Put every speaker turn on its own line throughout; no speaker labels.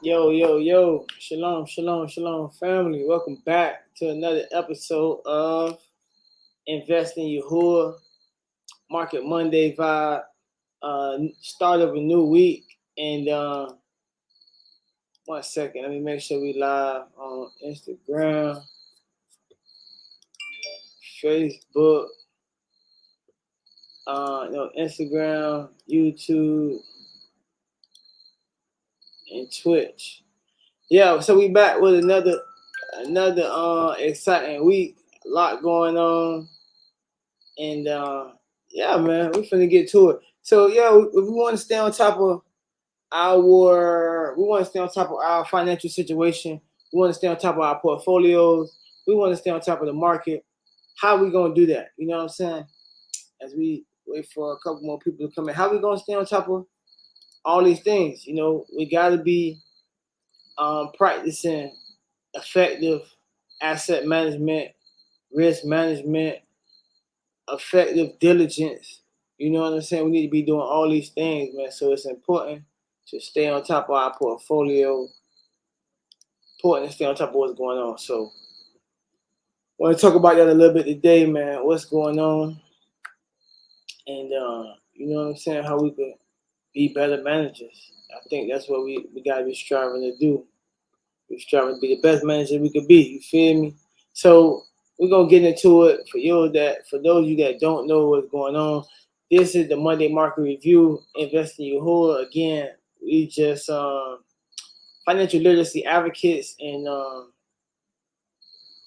Yo, yo, yo. Shalom, shalom, shalom, family. Welcome back to another episode of Invest in Yahuwah Market Monday vibe. Start of a new week. And 1 second, let me make sure we live on Instagram, Facebook, Instagram, YouTube, and Twitch. Yeah, so we back with another exciting week. A lot going on. And yeah, man, we finna get to it. So yeah, if we want to stay on top of our financial situation. We want to stay on top of our portfolios. We want to stay on top of the market. How are we gonna do that? You know what I'm saying? As we wait for a couple more people to come in, how are we gonna stay on top of all these things? We gotta be practicing effective asset management, risk management, effective diligence. You know what I'm saying? We need to be doing all these things, man. So it's important to stay on top of our portfolio. Important to stay on top of what's going on. So I want to talk about that a little bit today, man. What's going on? And you know what I'm saying? How we could be better managers. I think that's what we gotta be striving to do. We're striving to be the best manager we could be. You feel me? So we're gonna get into it. For those of you that don't know what's going on, this is the Monday Market Review. Invest in Yahuwah. Again, we just financial literacy advocates and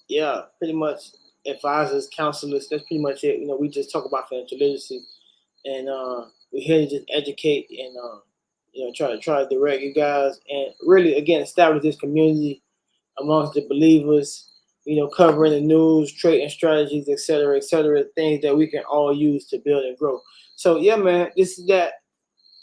yeah, pretty much advisors, counselors. That's pretty much it. We just talk about financial literacy, and we're here to just educate and try to direct you guys, and really again establish this community amongst the believers. Covering the news, trading strategies, etc., things that we can all use to build and grow. So yeah, man, this is that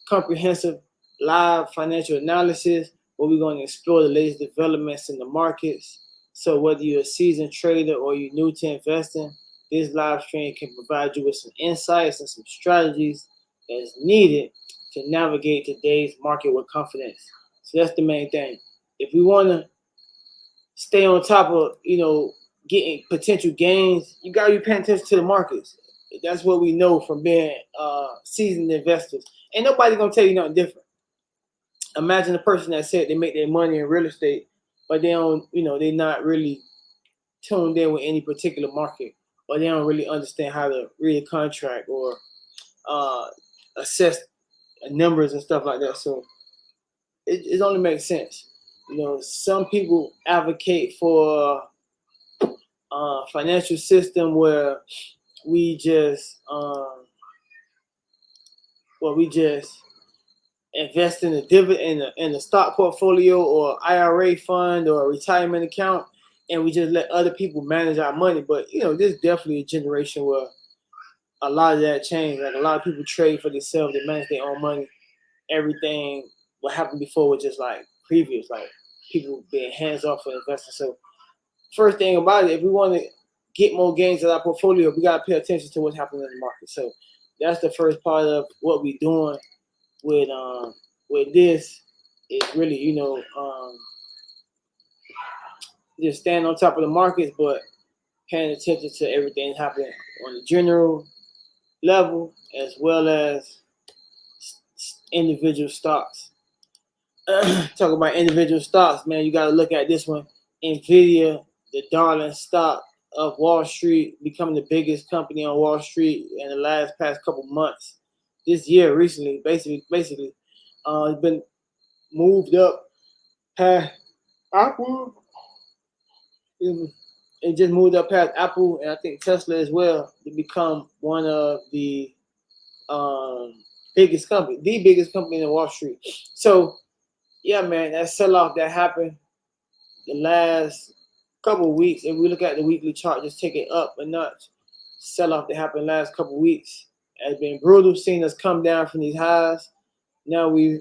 comprehensive live financial analysis where we're going to explore the latest developments in the markets. So whether you're a seasoned trader or you're new to investing, this live stream can provide you with some insights and some strategies that's needed to navigate today's market with confidence. So that's the main thing. If we want to stay on top of, getting potential gains, you got to be paying attention to the markets. That's what we know from being seasoned investors. Ain't nobody going to tell you nothing different. Imagine a person that said they make their money in real estate, but they don't, they're not really tuned in with any particular market, or they don't really understand how to read a contract or assess numbers and stuff like that. So it only makes sense. Some people advocate for a financial system where we just invest in a dividend in a stock portfolio or IRA fund or a retirement account, and we just let other people manage our money. But this is definitely a generation where a lot of that changed. Like a lot of people trade for themselves, they manage their own money. Everything what happened before was just like previous, like people being hands off for investing. So first thing about it, if we want to get more gains in our portfolio, we gotta pay attention to what's happening in the market. So that's the first part of what we're doing with this. Is really just staying on top of the markets, but paying attention to everything happening on the general level as well as individual stocks. Talk about individual stocks, man. You got to look at this one. Nvidia, the darling stock of Wall Street, becoming the biggest company on Wall Street in the past couple months. This year, recently, basically, it's been moved up past Apple. It just moved up past Apple and I think Tesla as well to become one of the biggest company, the biggest company in Wall Street. So yeah, man, that sell-off that happened the last couple of weeks, if we look at the weekly chart, just take it up a notch. Sell-off that happened last couple of weeks has been brutal. Seeing us come down from these highs. Now we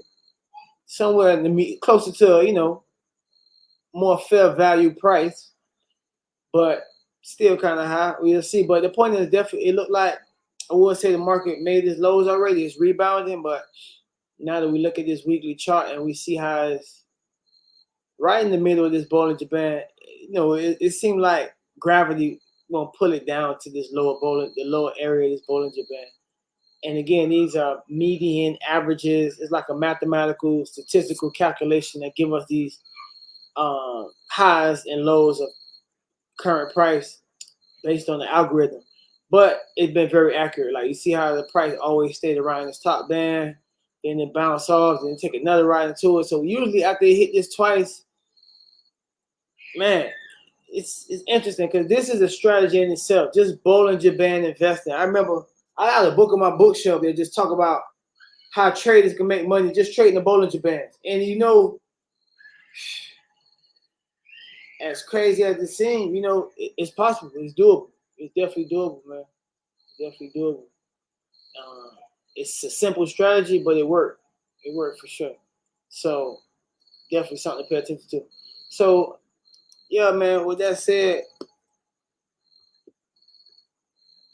somewhere in the closer to more fair value price, but still kind of high. We'll see. But the point is definitely it looked like I would say the market made its lows already. It's rebounding, but now that we look at this weekly chart and we see how it's right in the middle of this Bollinger Band. It seemed like gravity gonna pull it down to this the lower area of this Bollinger Band. And again, these are median averages. It's like a mathematical, statistical calculation that give us these highs and lows of current price based on the algorithm. But it's been very accurate. Like you see how the price always stayed around this top band, then it bounce off, then take another ride into it. So usually after it hit this twice, man, it's interesting because this is a strategy in itself. Just Bollinger Band investing. I remember I had a book on my bookshelf that just talk about how traders can make money just trading the Bollinger Bands. And as crazy as it seems, it's possible. It's doable. It's definitely doable, man. It's definitely doable. It's a simple strategy, but it worked. It worked for sure. So definitely something to pay attention to. So yeah, man. With that said,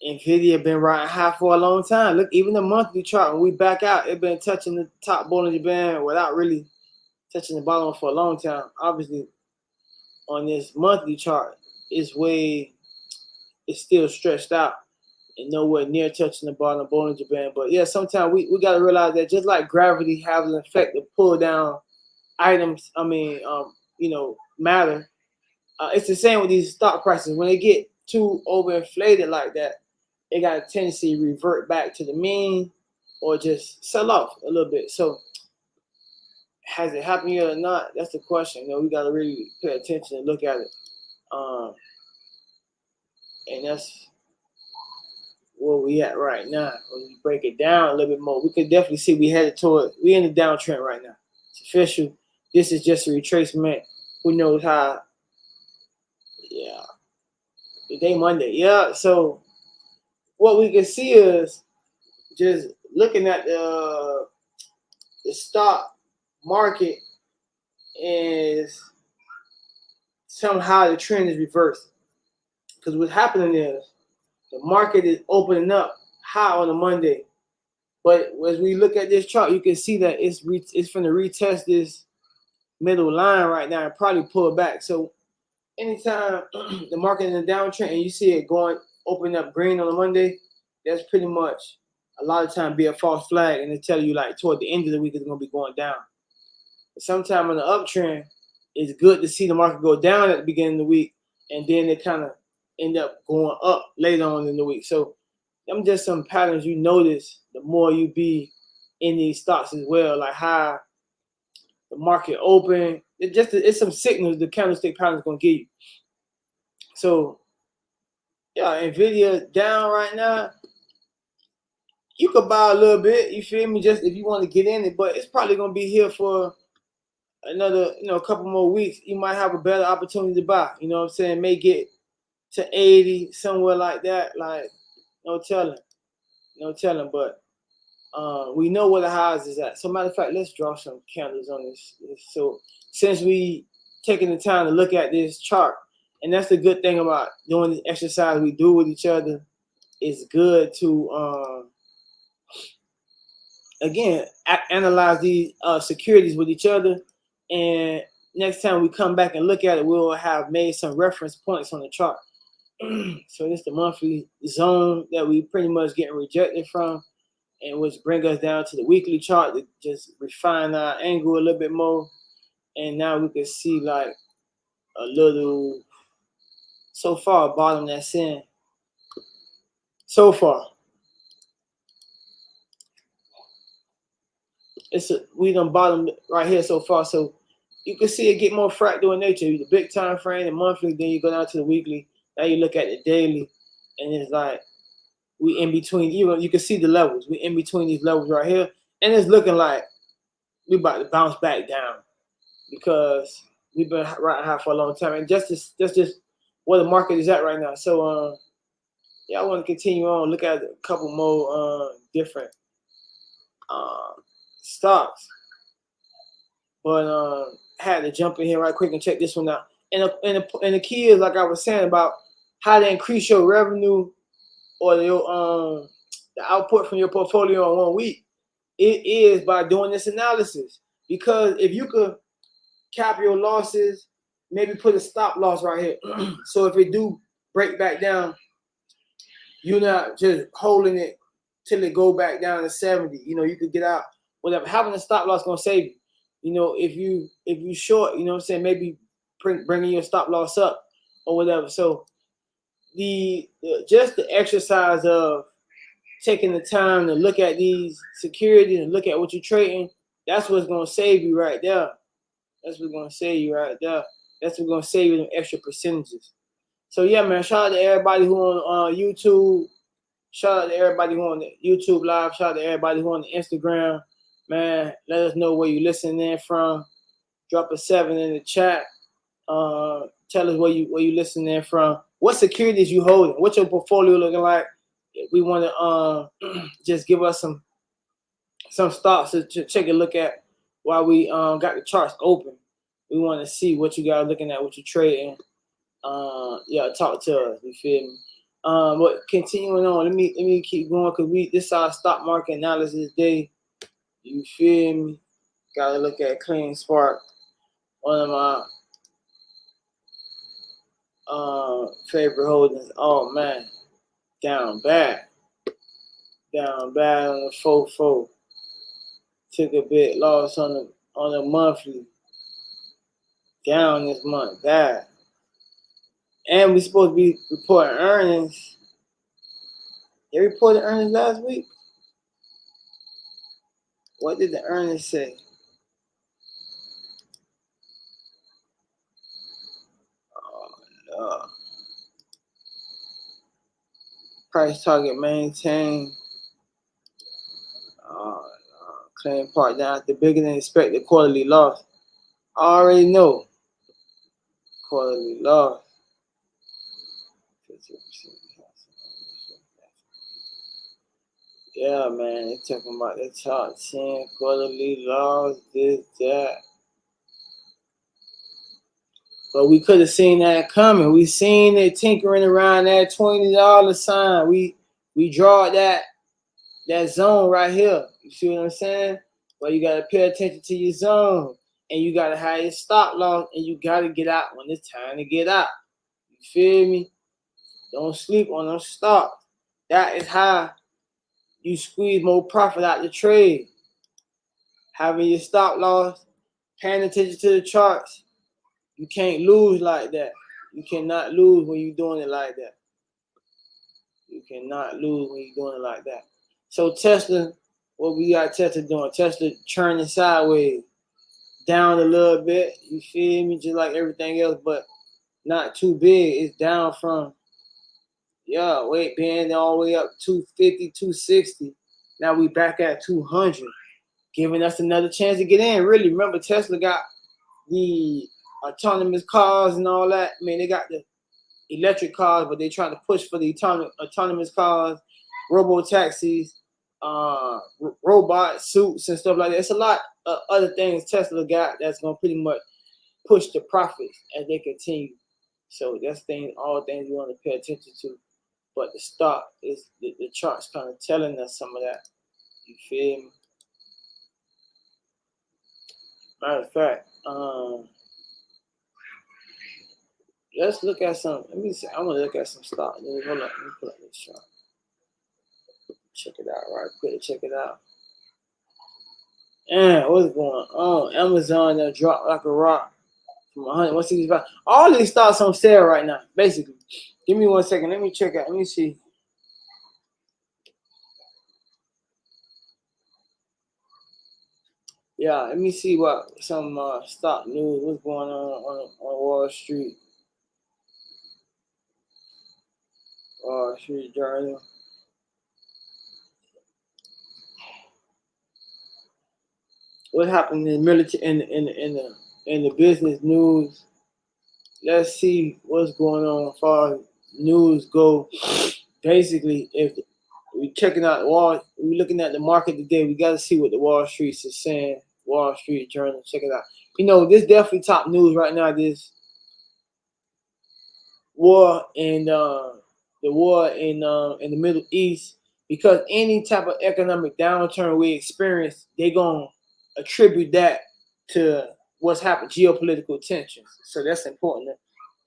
Nvidia been riding high for a long time. Look, even the monthly chart when we back out, it been touching the top Bollinger Band without really touching the bottom for a long time. Obviously, on this monthly chart, it's still stretched out and nowhere near touching the bottom of Bollinger Band. But yeah, sometimes we got to realize that just like gravity has an effect to pull down items, matter. It's the same with these stock prices. When they get too overinflated like that, they got a tendency to revert back to the mean or just sell off a little bit. So has it happened yet or not? That's the question. We got to really pay attention and look at it. And that's where we at right now. When we break it down a little bit more, we could definitely see we in the downtrend right now. It's official. This is just a retracement. Who knows how? Yeah. Today Monday. Yeah. So what we can see is just looking at the stock market is somehow the trend is reversed. Because what's happening is the market is opening up high on a Monday. But as we look at this chart, you can see that it's going to retest this middle line right now and probably pull back. So anytime the market is in a downtrend and you see it open up green on a Monday, that's pretty much a lot of time be a false flag and they tell you like toward the end of the week it's going to be going down. But sometime in the uptrend, it's good to see the market go down at the beginning of the week and then it kind of end up going up later on in the week. So them just some patterns you notice the more you be in these stocks as well, like how the market open. It's some signals the candlestick pattern is gonna give you. So yeah, Nvidia down right now. You could buy a little bit, you feel me, just if you want to get in it, but it's probably gonna be here for another, a couple more weeks. You might have a better opportunity to buy. You know what I'm saying? May get to 80, somewhere like that. Like, no telling. But we know where the highs is at. So matter of fact, let's draw some candles on this. So since we taking the time to look at this chart, and that's the good thing about doing this exercise we do with each other, it's good to again analyze these securities with each other, and next time we come back and look at it, we'll have made some reference points on the chart. So this is the monthly zone that we pretty much getting rejected from, and which bring us down to the weekly chart to just refine our angle a little bit more. And now we can see like a little, so far, bottom that's in. So far, we done bottom right here so far. So you can see it get more fractal in nature. The big time frame, the monthly, then you go down to the weekly. Now you look at the daily, and it's like we in between. You can see the levels. We in between these levels right here, and it's looking like we about to bounce back down because we've been riding high for a long time, and that's just where the market is at right now. So yeah, I want to continue on, look at a couple more different stocks, but had to jump in here right quick and check this one out. And the key is, like I was saying, about how to increase your revenue or your the output from your portfolio in 1 week. It is by doing this analysis, because if you could cap your losses. Maybe put a stop loss right here. So if it do break back down, you're not just holding it till it go back down to 70. You know, you could get out. Whatever. Having a stop loss gonna save you. You know, if you short, you know what I'm saying, maybe bringing your stop loss up or whatever. So just the exercise of taking the time to look at these securities and look at what you're trading, that's what's gonna save you right there. That's what's gonna save you right there. That's what's gonna save you them extra percentages. So yeah, man, shout out to everybody who on YouTube. Shout out to everybody who on the YouTube live. Shout out to everybody who on the Instagram. Man, let us know where you listening in from. Drop a 7 in the chat. Tell us where you listening from. What securities you holding? What's your portfolio looking like? We want to just give us some stocks to check a look at while we got the charts open. We want to see what you guys looking at, what you're trading. Yeah, talk to us. You feel me? But continuing on, let me keep going because this is our stock market analysis day. You feel me? Gotta look at Clean Spark, one of my favorite holdings. Oh man, down bad on the 4-4. Took a bit loss on the monthly. Down this month, bad. And we supposed to be reporting earnings. They reported earnings last week. What did the earnings say? Oh no. Price target maintained. Claim part down after bigger than expected quarterly loss. I already know. Quarterly loss. Yeah, man, they talking about the top 10 quarterly loss, this, that. But we could have seen that coming. We seen it tinkering around that $20 sign. We draw that zone right here. You see what I'm saying? Well, you gotta pay attention to your zone, and you gotta have your stop loss, and you gotta get out when it's time to get out. You feel me? Don't sleep on them stocks. That is how you squeeze more profit out the trade. Having your stop loss, paying attention to the charts. You can't lose like that. You cannot lose when you're doing it like that. You cannot lose when you're doing it like that. So Tesla, what we got Tesla doing? Tesla churning sideways, down a little bit. You feel me? Just like everything else, but not too big. It's down from, being all the way up 250, 260. Now we back at 200, giving us another chance to get in. Really, remember Tesla got the autonomous cars and all that. I mean, they got the electric cars, but they trying to push for the autonomous cars, robo taxis, robot suits and stuff like that. It's a lot of other things Tesla got that's gonna pretty much push the profits as they continue. So that's all things you want to pay attention to. But the stock is the chart's kind of telling us some of that. You feel me? Matter of fact, let's look at some. Let me see. I'm gonna look at some stock. Hold up. Let me pull up this chart. Check it out right quick. Check it out. And what's going on? Amazon that dropped like a rock from 165. All these stocks on sale right now. Basically, give me 1 second. Let me check out. Let me see. Yeah, let me see what some stock news. What's going on Wall Street? Wall Street Journal. What happened in the military in the business news? Let's see what's going on as far as news go. Basically, if we're checking out we're looking at the market today, we got to see what the Wall Street is saying. Wall Street Journal, check it out. You know, this definitely top news right now. This war in the the Middle East, because any type of economic downturn we experience, they gonna attribute that to what's happened, geopolitical tensions. So that's important to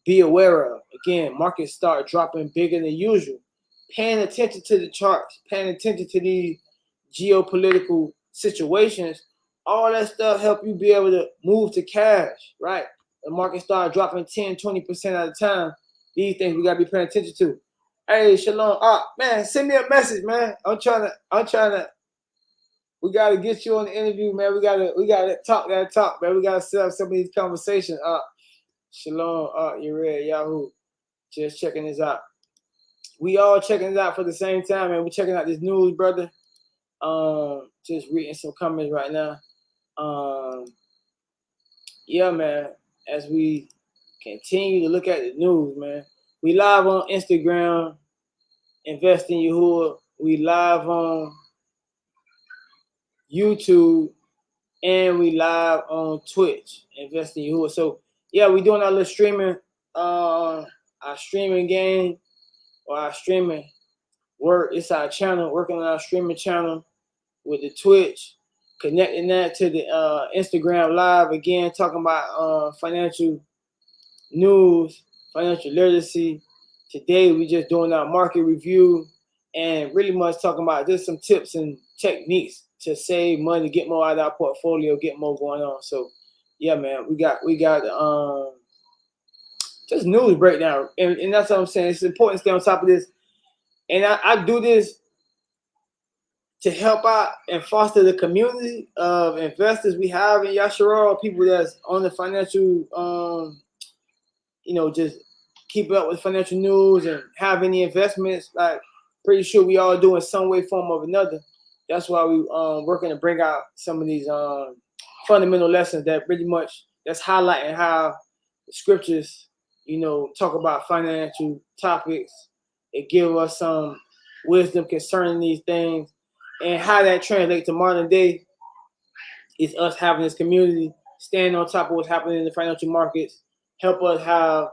be aware of. Again, markets start dropping bigger than usual. Paying attention to the charts, paying attention to these geopolitical situations, all that stuff help you be able to move to cash, right? The market start dropping 10, 20% at a time. These things we gotta be paying attention to. Hey, Shalom. Man, send me a message, man. I'm trying to we gotta get you on the interview, man. We gotta talk that talk, man. We gotta set up some of these conversations. Shalom, you're ready, Yahoo. Just checking this out. We all checking it out for the same time, man. We're checking out this news, brother. Just reading some comments right now. Yeah, man. As we continue to look at the news, man. We live on Instagram, Invest in Yahuwah. We live on YouTube, and we live on Twitch, Invest in Yahuwah. So yeah, we doing our little streaming, our streaming game or our streaming work. It's our channel, working on our streaming channel with the Twitch, connecting that to the Instagram live again, talking about financial news, financial literacy. Today we just doing our market review and really much talking about just some tips and techniques to save money, get more out of our portfolio, get more going on. So yeah, man, we got just news breakdown, and that's what I'm saying. It's important to stay on top of this, and I do this to help out and foster the community of investors we have in Yasharal, people that's on the financial, just keep up with financial news and have any investments. Like, pretty sure we all do in some way, form, or another. That's why we working to bring out some of these fundamental lessons that pretty much that's highlighting how the scriptures, talk about financial topics. It give us some wisdom concerning these things, and how that translates to modern day is us having this community, staying on top of what's happening in the financial markets, help us have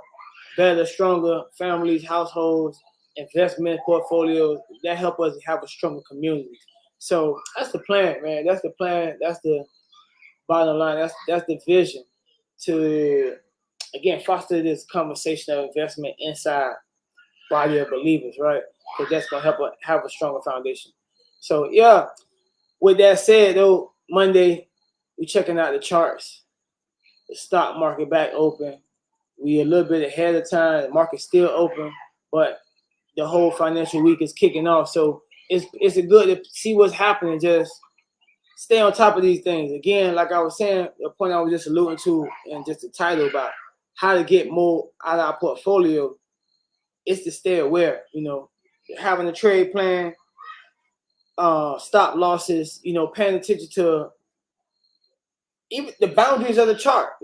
better, stronger families, households, investment portfolios that help us have a stronger community. So that's the plan, man. That's the plan. That's the bottom line. That's the vision to, again, foster this conversation of investment inside body of believers, right? Because that's going to help us have a stronger foundation. So, yeah, with that said, though, Monday, we checking out the charts. The stock market back open. We a little bit ahead of time. The market's still open, but the whole financial week is kicking off. So it's a good to see what's happening. Just stay on top of these things. Again, like I was saying, the point I was just alluding to, and just the title about how to get more out of our portfolio is to stay aware. Having a trade plan, stop losses. Paying attention to even the boundaries of the chart.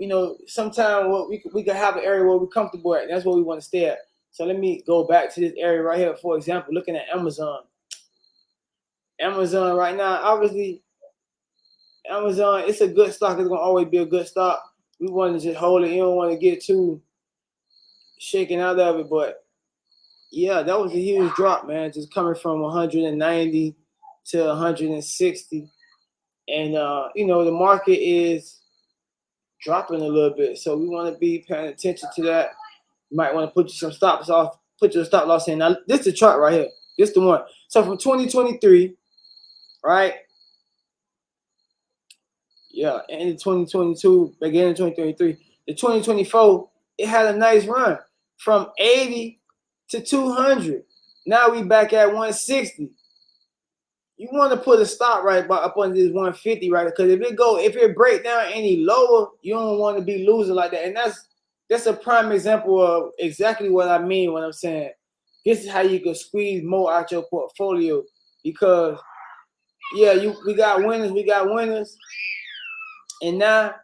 Sometimes we could have an area where we're comfortable at, and that's where we want to stay at. So let me go back to this area right here. For example, looking at Amazon. Amazon right now, obviously, Amazon, it's a good stock. It's going to always be a good stock. We want to just hold it. You don't want to get too shaken out of it. But, yeah, that was a huge drop, man. Just coming from 190 to 160. And, the market is dropping a little bit. So we want to be paying attention to that. You might want to put your stop loss in. Now, this is the chart right here. This is the one. So from 2023, right? Yeah, end of 2022, beginning of 2023. The 2024, it had a nice run from 80 to 200. Now we back at 160. You want to put a stop right up under this 150, right? Because if it break down any lower, you don't want to be losing like that. And that's a prime example of exactly what I mean when I'm saying this is how you can squeeze more out your portfolio. Because we got winners, and now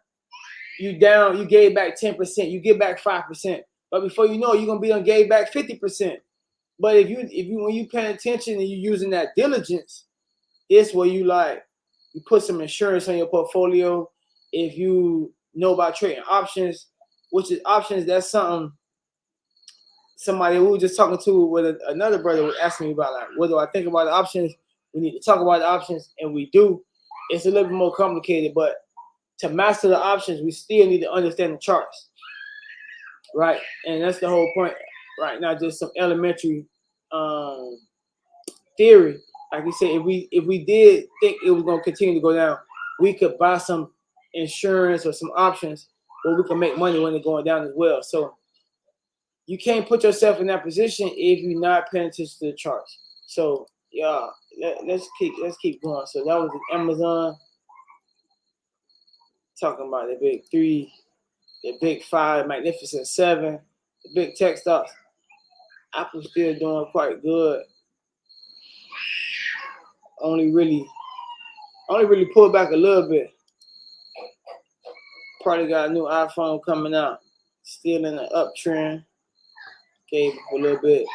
you down, you gave back 10%, you get back 5%. But before you know it, you're gonna be on gave back 50%. But if you when you paying attention and you using that diligence, it's where you put some insurance on your portfolio. If you know about trading options, which is options, that's something somebody we were just talking to with another brother was asking me about, like, what do I think about the options? We need to talk about the options, and we do. It's a little bit more complicated, but to master the options, we still need to understand the charts, right? And that's the whole point right now. Just some elementary theory. Like we said, if we did think it was going to continue to go down, we could buy some insurance or some options where we can make money when it's going down as well. So you can't put yourself in that position if you're not paying attention to the charts. So yeah, let's keep going. So that was Amazon talking about the big three, the big five, magnificent seven, the big tech stocks. Apple's still doing quite good. Only really pulled back a little bit. Probably got a new iPhone coming out. Still in the uptrend. Gave up a little bit.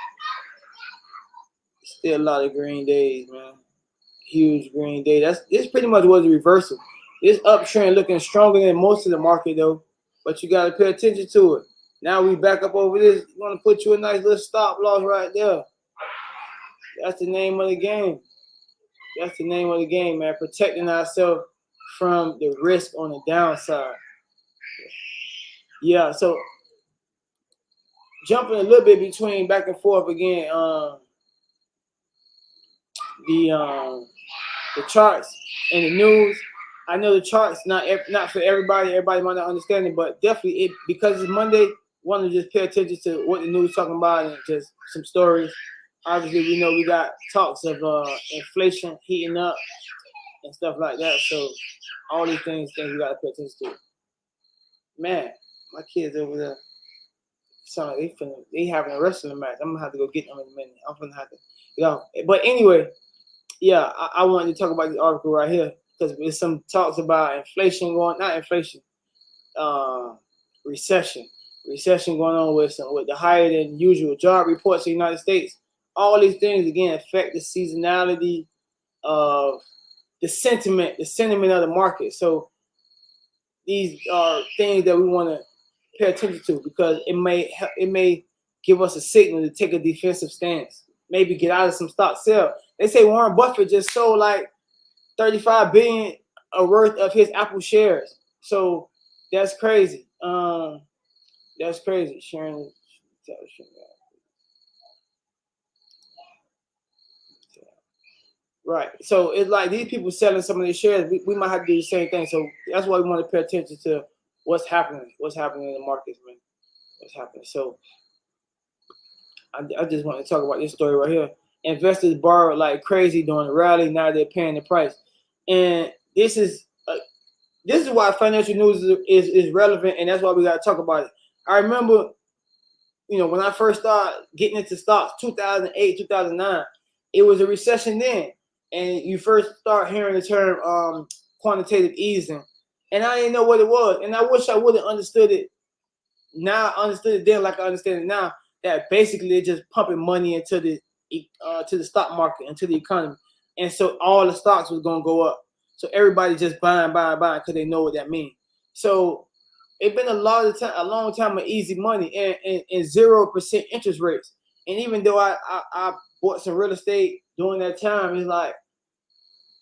Still a lot of green days, man. Huge green day. This pretty much was a reversal. This uptrend looking stronger than most of the market though, but you gotta pay attention to it. Now we back up over this. You want to put you a nice little stop loss right there. That's the name of the game. That's the name of the game, man. Protecting ourselves from the risk on the downside. Yeah, so jumping a little bit between back and forth again. The charts and the news. I know the charts not for everybody. Everybody might not understand it, but definitely because it's Monday, want to just pay attention to what the news is talking about and just some stories. Obviously, we know we got talks of inflation heating up and stuff like that. So all these things we got to pay attention to. Man, my kids over there, sound like they having a wrestling match. I'm gonna have to go get them in a minute. I'm gonna have to, But anyway, yeah, I wanted to talk about this article right here because there's some talks about inflation recession going on with the higher than usual job reports in the United States. All these things again affect the seasonality of the sentiment of the market. So these are things that we want to pay attention to because it may give us a signal to take a defensive stance. Maybe get out of some stock sell. They say Warren Buffett just sold like $35 billion worth of his Apple shares. So that's crazy. That's crazy. Sharon. Right. So it's like these people selling some of their shares. We might have to do the same thing. So that's why we want to pay attention to what's happening in the markets, man. What's happening. So I just want to talk about this story right here. Investors borrowed like crazy during the rally. Now they're paying the price. And this is why financial news is relevant, and that's why we got to talk about it. I remember, when I first started getting into stocks, 2008, 2009, it was a recession then, and you first start hearing the term quantitative easing, and I didn't know what it was, and I wish I would have understood it. Now I understood it then, like I understand it now. That basically they're just pumping money into the stock market, into the economy, and so all the stocks was gonna go up. So everybody just buying because they know what that means. So it's been a long time of easy money and 0% interest rates. And even though I bought some real estate during that time, it's like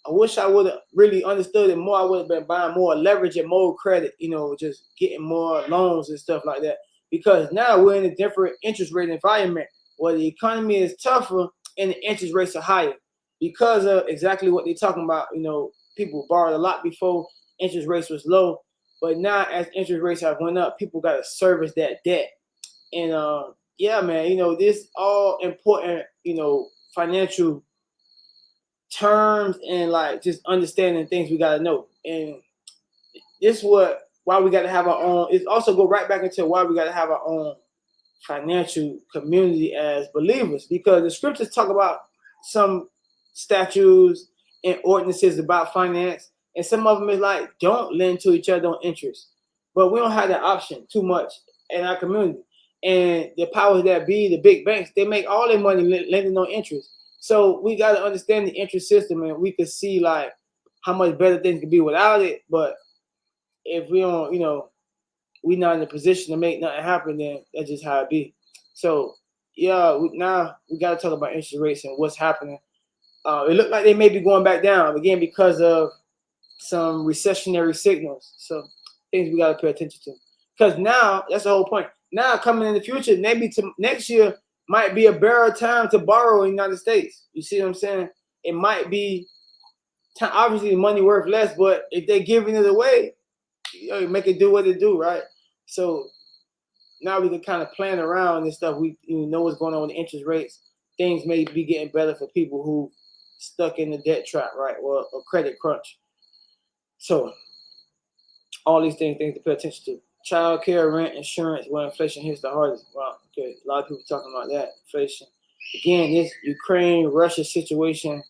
I wish I would have really understood it more. I would have been buying more leverage and more credit, just getting more loans and stuff like that. Because now we're in a different interest rate environment where the economy is tougher and the interest rates are higher because of exactly what they're talking about. People borrowed a lot before interest rates was low, but now as interest rates have went up, people got to service that debt. And yeah, man, this all important, financial terms and like just understanding things we got to know. And this why we got to have our own. It also go right back into why we got to have our own financial community as believers, because the scriptures talk about some statutes and ordinances about finance, and some of them is like don't lend to each other on interest, but we don't have that option too much in our community. And the powers that be, the big banks, they make all their money lending on interest. So we got to understand the interest system, and we could see like how much better things could be without it. But if we don't, we're not in a position to make nothing happen, then that's just how it be. So yeah, now we got to talk about interest rates and what's happening. It looked like they may be going back down again because of some recessionary signals. So things we got to pay attention to. Because now, that's the whole point. Now, coming in the future, maybe next year might be a better time to borrow in the United States. You see what I'm saying? It might be time, obviously the money worth less, but if they're giving it away, you make it do what it do, right? So now we can kind of plan around and stuff. We know what's going on with the interest rates. Things may be getting better for people who stuck in the debt trap, right? Or a credit crunch. So all these things to pay attention to. Child care, rent, insurance, where inflation hits the hardest. Wow, okay, a lot of people talking about that. Inflation. Again, this Ukraine-Russia situation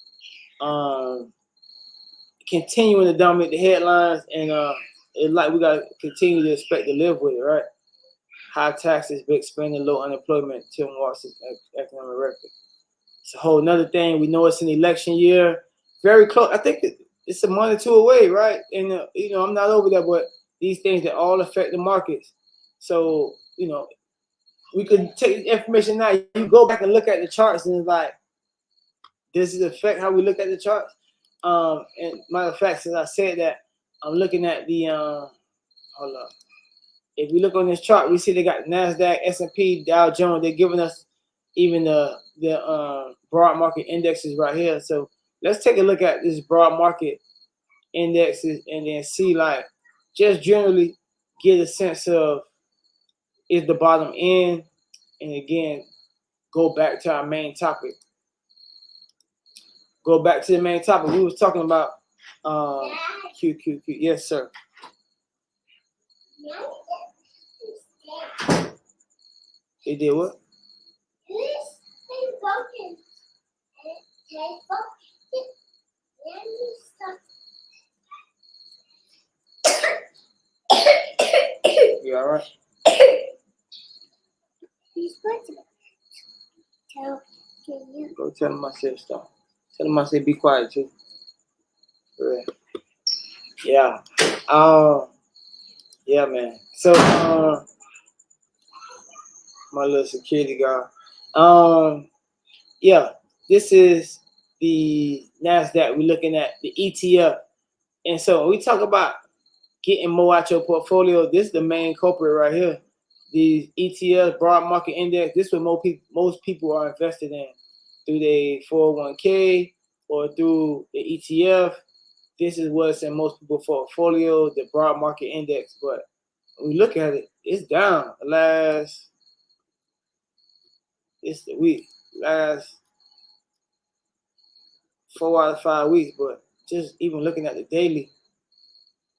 continuing to dominate the headlines, and it's like we got to continue to expect to live with it, right? High taxes, big spending, low unemployment. Tim Watson's economic record. It's a whole another thing. We know it's an election year. Very close. I think it's a month or two away, right? And, I'm not over that, but these things that all affect the markets. So, we could take information now. You go back and look at the charts, and it's like, does it affect how we look at the charts? And matter of fact, since I said that, I'm looking at the, hold up. If we look on this chart, we see they got NASDAQ, S&P, Dow Jones. They're giving us even the broad market indexes right here. So let's take a look at this broad market indexes and then see, like, just generally get a sense of, is the bottom in? And again, go back to our main topic. Go back to the main topic. We was talking about QQQ. Yes, sir. They did what? You all right? Go tell him I said stop. Tell him I said be quiet too. Yeah. Yeah, man. So my little security guard. Yeah, this is the NASDAQ. We're looking at the ETF. And so when we talk about getting more out your portfolio, this is the main culprit right here. The ETF, broad market index, this is what most people are invested in through their 401k or through the ETF. This is what's in most people's portfolio, the broad market index. But when we look at it, it's down the last 4 out of 5 weeks. But just even looking at the daily,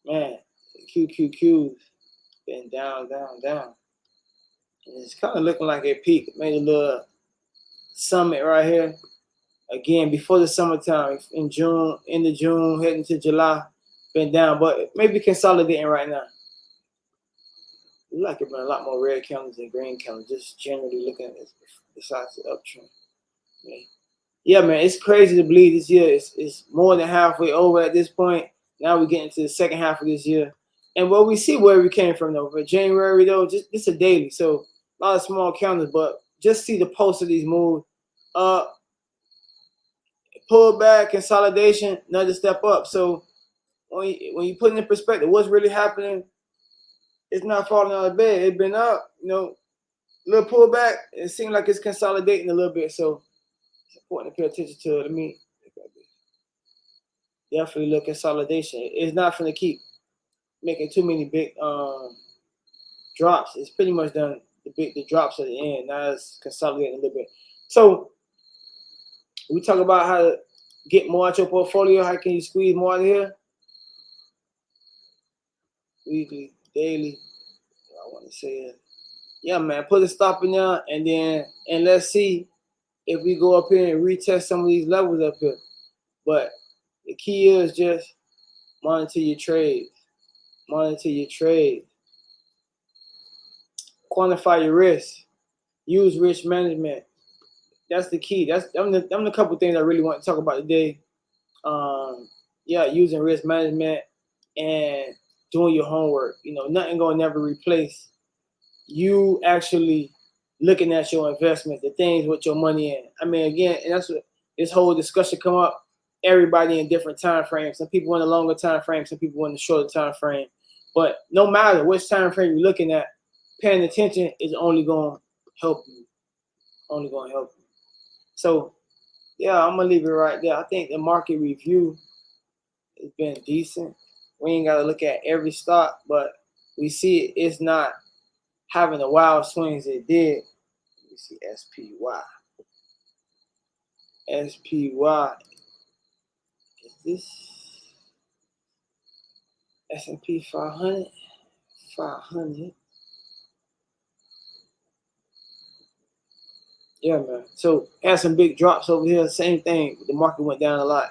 man, the QQQ's been down. And it's kind of looking like a peak. Made a little summit right here. Again, before the summertime, in June, end of June, heading to July, been down, but maybe consolidating right now. It's like it's been a lot more red candles than green candles, just generally looking at this besides the uptrend. Yeah, man, it's crazy to believe this year it's more than halfway over at this point. Now we're getting to the second half of this year. And we see where we came from, though. For January, though, this a daily. So a lot of small candles, but just see the pulse of these moves up. Pull back, consolidation, another step up. So when you put it in perspective, what's really happening, it's not falling out of bed. It's been up, little pullback. It seems like it's consolidating a little bit. So it's important to pay attention to it. Let me definitely look at consolidation. It's not going to keep making too many big drops. It's pretty much done the drops at the end. Now it's consolidating a little bit. So we talk about how to get more out your portfolio. How can you squeeze more out of here? Weekly, daily. I want to say it. Yeah, man. Put a stop in there, and let's see if we go up here and retest some of these levels up here. But the key is just monitor your trades. Monitor your trade. Quantify your risk. Use risk management. That's the key. I'm the couple things I really want to talk about today. Using risk management and doing your homework. Nothing gonna never replace you actually looking at your investment, the things with your money in. I mean, again, and that's what this whole discussion come up. everybody in different time frames. Some people in a longer time frame, some people in a shorter time frame. But no matter which time frame you're looking at, paying attention is only going to help you. Only going to help you. So, yeah, I'm going to leave it right there. I think the market review has been decent. We ain't got to look at every stock, but we see it's not having the wild swings it did. Let me see SPY. SPY. Is this S&P 500? 500. Yeah, man. So had some big drops over here. Same thing. The market went down a lot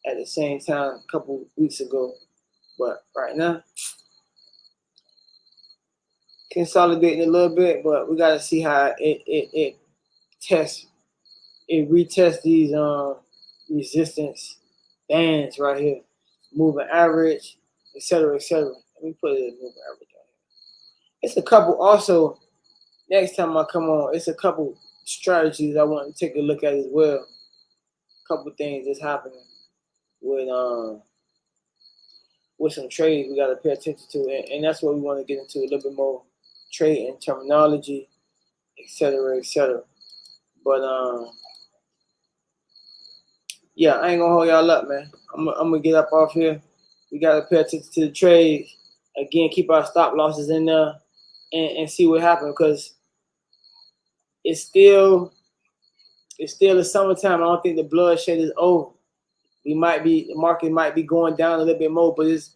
at the same time a couple weeks ago. But right now, consolidating a little bit, but we got to see how it tests. It retests these resistance bands right here. Moving average, etc., etc. Let me put it in moving average right here. It's a couple also. Next time I come on, it's a couple strategies I want to take a look at as well. A couple things that's happening with some trades we got to pay attention to, and that's what we want to get into a little bit more trade and terminology, etc., etc. But yeah, I ain't gonna hold y'all up, man. I'm gonna get up off here. We gotta pay attention to the trades. Again, keep our stop losses in there and see what happens, because it's still the summertime. I don't think the bloodshed is over. The market might be going down a little bit more, but it's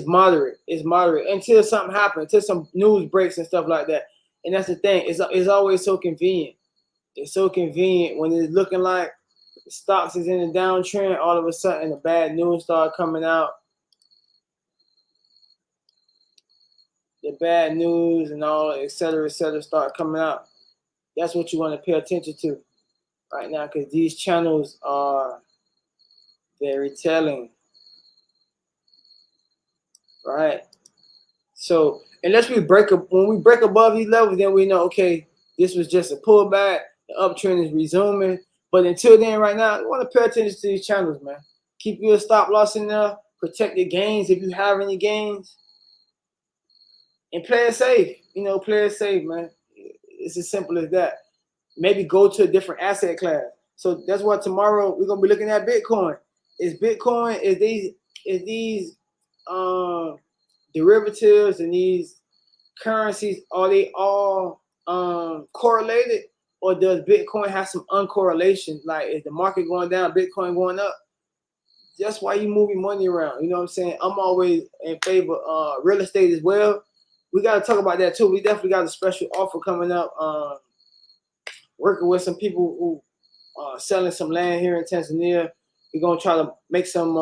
moderate. It's moderate until something happens, until some news breaks and stuff like that. And that's the thing. It's always so convenient. It's so convenient when it's looking like the stocks is in a downtrend. All of a sudden, the bad news start coming out. The bad news and all, et cetera, start coming out. That's what you want to pay attention to right now, because these channels are very telling, right? So unless we when we break above these levels, then we know, okay, this was just a pullback. The uptrend is resuming. But until then, right now, you want to pay attention to these channels, man. Keep your stop loss in there. Protect your gains if you have any gains. And play it safe. Play it safe, man. It's as simple as that. Maybe go to a different asset class. So that's why tomorrow we're gonna be looking at Bitcoin. Is these derivatives and these currencies, are they all correlated, or does Bitcoin have some uncorrelation? Like, is the market going down, Bitcoin going up? That's why you moving money around. You know what I'm saying? I'm always in favor of real estate as well. We got to talk about that too. We definitely got a special offer coming up. Working with some people who are selling some land here in Tanzania. We're gonna try to make some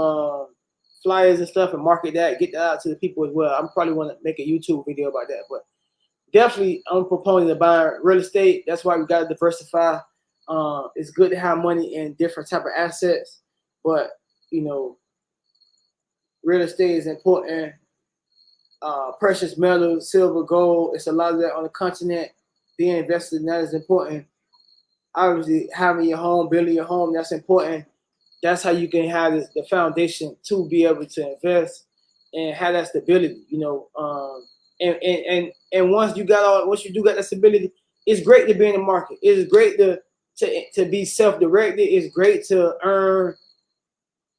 flyers and stuff and market that, get that out to the people as well. I'm probably want to make a YouTube video about that, but definitely I'm a proponent of buying real estate. That's why we got to diversify. It's good to have money in different type of assets, but real estate is important. Precious metals, silver, gold, it's a lot of that on the continent. Being invested in that is important. Obviously, having your home, building your home, that's important. That's how you can have the foundation to be able to invest and have that stability. And once you do got that stability, it's great to be in the market. It's great to be self-directed. It's great to earn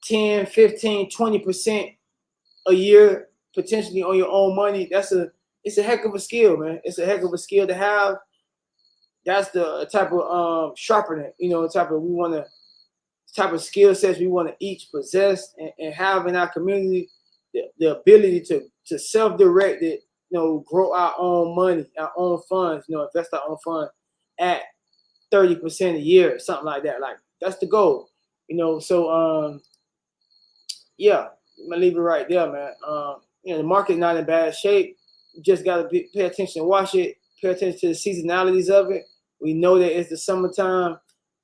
10, 15, 20% a year potentially on your own money. It's a heck of a skill, man. It's a heck of a skill to have. That's the type of sharpening, type of skill sets we want to each possess and have in our community. The ability to self-direct it, grow our own money, our own funds, invest our own funds at 30% a year, something like that. Like, that's the goal, So yeah, I'm gonna leave it right there, man. The market's not in bad shape. You just gotta pay attention, watch it, pay attention to the seasonalities of it. We know that it's the summertime.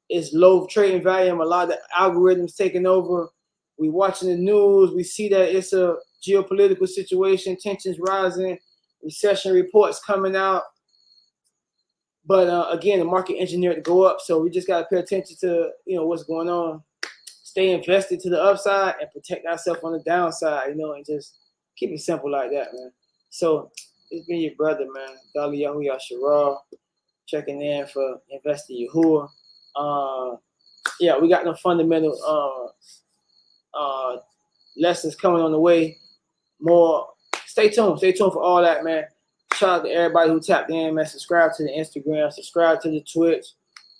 It's low trading volume. A lot of the algorithms taking over. We watching the news. We see that it's a geopolitical situation, tensions rising, recession reports coming out. But again, the market engineered to go up, so we just gotta pay attention to what's going on. stay invested to the upside and protect ourselves on the downside, you know, and just keep it simple like that, man. So it's been your brother, man, Daliyahu Yasharal, checking in for Investor Yahuwah. Yeah, we got no fundamental lessons coming on the way. More. Stay tuned for all that, man. Shout out to everybody who tapped in, man. Subscribe to the Instagram, subscribe to the Twitch,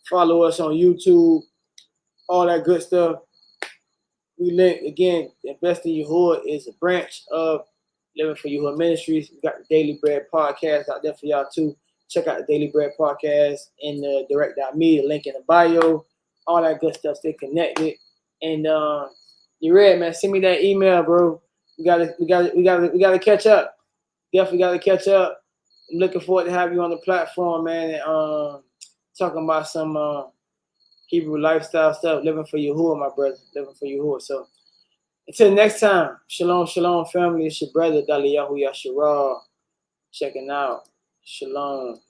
follow us on YouTube, all that good stuff. We link again. Investor Yahuwah is a branch of Living for Yahuwah Ministries. We got the Daily Bread podcast out there for y'all too. Check out the Daily Bread podcast in the direct.me, the link in the bio, all that good stuff. Stay connected. And you ready, man? Send me that email, bro. We gotta catch up. Definitely gotta catch up. I'm looking forward to have you on the platform, man. And talking about some Hebrew lifestyle stuff, living for Yahuwah, my brother, living for Yahuwah. So until next time, shalom, shalom, family. It's your brother Daliyahu Yasharal checking out. Shalom.